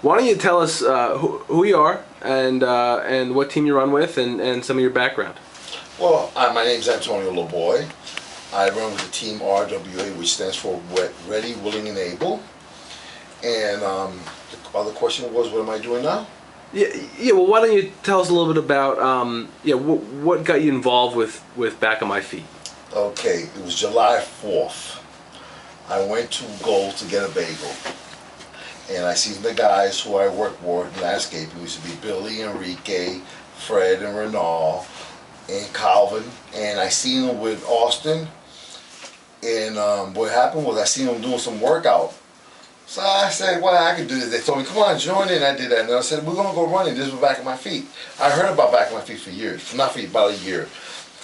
Why don't you tell us who you are and what team you run with and some of your background? Well, my name's Antonio LaBoy. I run with the team RWA, which stands for Ready, Willing, and Able. And the other question was, what am I doing now? Yeah, yeah. Well, why don't you tell us a little bit about what got you involved with Back on My Feet? Okay, it was July 4th. I went to Gold to get a bagel. And I seen the guys who I work with in landscaping. It used to be Billy, Enrique, Fred, and Renal, and Calvin. And I seen them with Austin. And what happened was I seen them doing some workout. So I said, well, I can do this. They told me, come on, join in. I did that. And I said, we're going to go running. This was Back on My Feet. I heard about Back on My Feet for years. Not for about a year.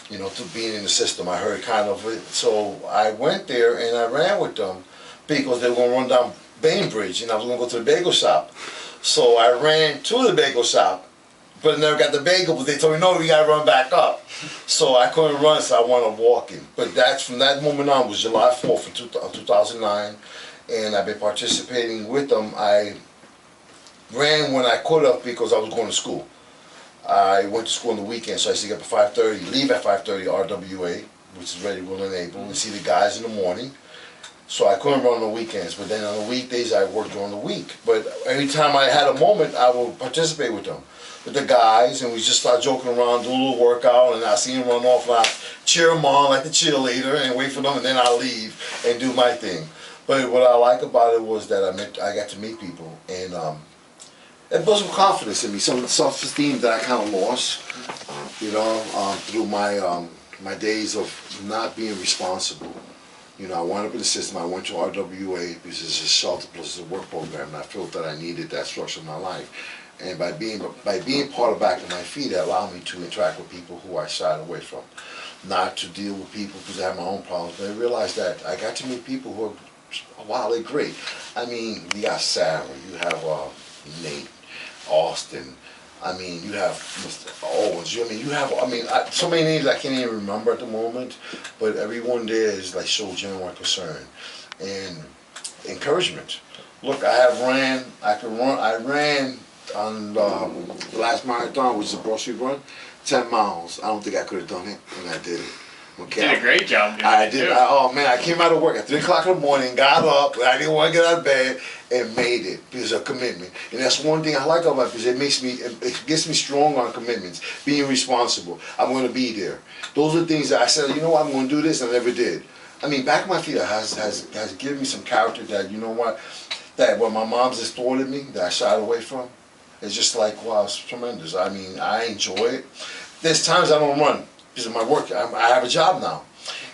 You know, to being in the system. I heard kind of it. So I went there and I ran with them because they were going to run down Bainbridge and I was going to go to the bagel shop. So I ran to the bagel shop, but I never got the bagel, but they told me, no, we got to run back up. So I couldn't run, so I wound up walking. But that's from that moment on, was July 4th of 2009, and I've been participating with them. I ran when I could have because I was going to school. I went to school on the weekend, so I used to get up at 5:30, leave at 5:30 RWA, which is Ready, Willing, and Able, and see the guys in the morning. So I couldn't run on the weekends, but then on the weekdays I worked during the week. But every time I had a moment, I would participate with them, with the guys, and we just start joking around, do a little workout, and I see them run off, and I cheer them on like the cheerleader, and wait for them, and then I leave and do my thing. But what I like about it was that I got to meet people, and it built some confidence in me, some self-esteem that I kind of lost, you know, through my days of not being responsible. You know, I wound up in the system. I went to RWA because it's a shelter plus a work program, and I felt that I needed that structure in my life. And by being part of Back on My Feet, it allowed me to interact with people who I shied away from, not to deal with people because I have my own problems. But I realized that I got to meet people who are, wow, they're great. I mean, you got Sarah, you have Nate, Austin. I mean, you have Mr. Owens. So many names I can't even remember at the moment, but everyone there is like so genuine concern and encouragement. Look, I ran on the last marathon, which is a grocery run, 10 miles. I don't think I could have done it, and I did it. Okay. You did a great job doing I it, did. too. Oh man, I came out of work at 3 o'clock in the morning, got up, I didn't want to get out of bed, and made it because of commitment. And that's one thing I like about it because it gets me strong on commitments, being responsible. I'm going to be there. Those are things that I said, you know what, I'm going to do this, and I never did. I mean, Back on My Feet has given me some character that, you know what my mom's installed in me that I shied away from. It's just like, wow, it's tremendous. I mean, I enjoy it. There's times I don't run because of my work. I have a job now,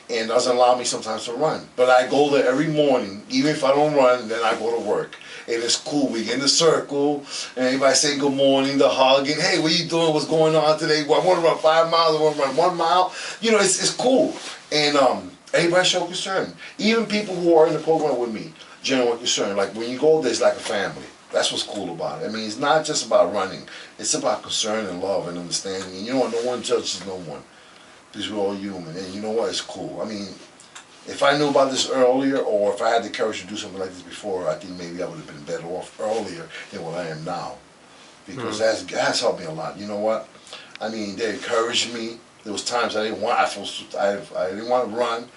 and it doesn't allow me sometimes to run. But I go there every morning, even if I don't run, then I go to work. And it's cool. We get in the circle, and everybody saying good morning, the hugging. Hey, what you doing? What's going on today? Well, I want to run 5 miles. I want to run 1 mile. You know, it's cool. And everybody show concern. Even people who are in the program with me, genuine concern. Like when you go there, it's like a family. That's what's cool about it. I mean, it's not just about running. It's about concern and love and understanding. And you know what? No one judges no one. Because we're all human. And you know what? It's cool. I mean, if I knew about this earlier, or if I had the courage to do something like this before, I think maybe I would have been better off earlier than what I am now. Because that's helped me a lot. You know what? I mean, they encouraged me. There was times I didn't want to run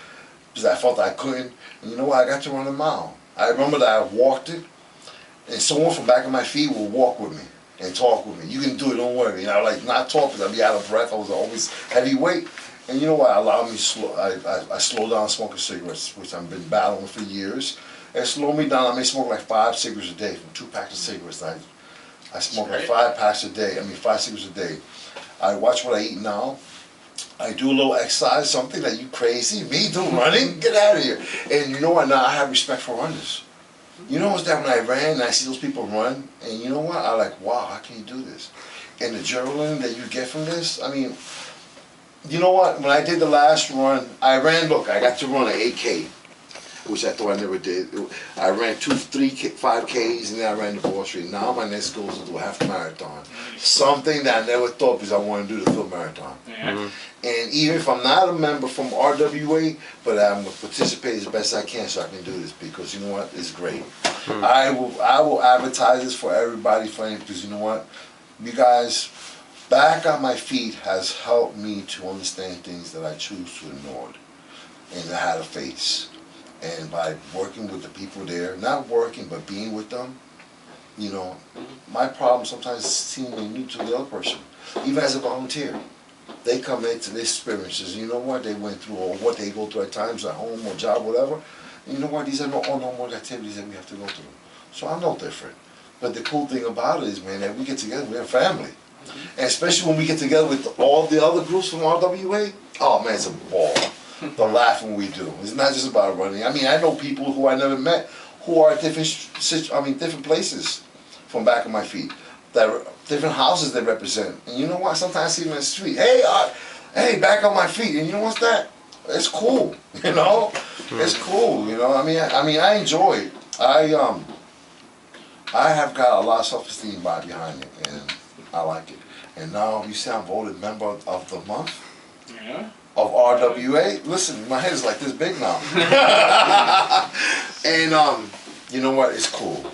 because I felt I couldn't. And you know what? I got to run a mile. I remember that I walked it, and someone from Back on My Feet would walk with me and talk with me. You can do it, don't worry. And I like not talk because I'd be out of breath. I was always heavyweight. And you know what? It allowed me to slow. I slowed down smoking cigarettes, which I've been battling for years. It slowed me down. I may smoke like 5 cigarettes a day, from 2 packs of cigarettes. I smoke like 5 packs a day. 5 cigarettes a day. I watch what I eat now. I do a little exercise, something that you crazy. Me do running? Get out of here. And you know what? Now I have respect for runners. You know what's that when I ran and I see those people run, and you know what? I like, wow, how can you do this? And the adrenaline that you get from this, I mean, you know what? When I did the last run, I ran, look, I got to run an 8K. which I thought I never did. I ran 5Ks, and then I ran the Broad Street. Now my next goal is to do a half marathon. Something that I never thought, because I want to do the full marathon. Yeah. And even if I'm not a member from RWA, but I'm going to participate as best I can so I can do this, because you know what, it's great. I will advertise this for everybody, because you know what, you guys, Back on My Feet has helped me to understand things that I choose to ignore and I had to face. And by working with the people there, not working but being with them, you know, my problem sometimes seems new to the other person, even as a volunteer. They come into their experiences, you know what they went through or what they go through at times at home or job, whatever. And you know what, these are all normal activities that we have to go through. So I'm no different. But the cool thing about it is, man, that we get together, we're a family. And especially when we get together with all the other groups from RWA, oh man, it's a ball. The laughing we do. It's not just about running. I mean, I know people who I never met who are at different places from Back on My Feet. That different houses they represent. And you know what? Sometimes I see them in the street. Hey, hey, Back on My Feet. And you know what's that? It's cool. You know, it's cool. You know, I mean, I enjoy it. I have got a lot of self-esteem behind it, and I like it. And now you see, I'm voted member of the month. Yeah. Of RWA. Listen, my head is like this big now. And you know what? It's cool.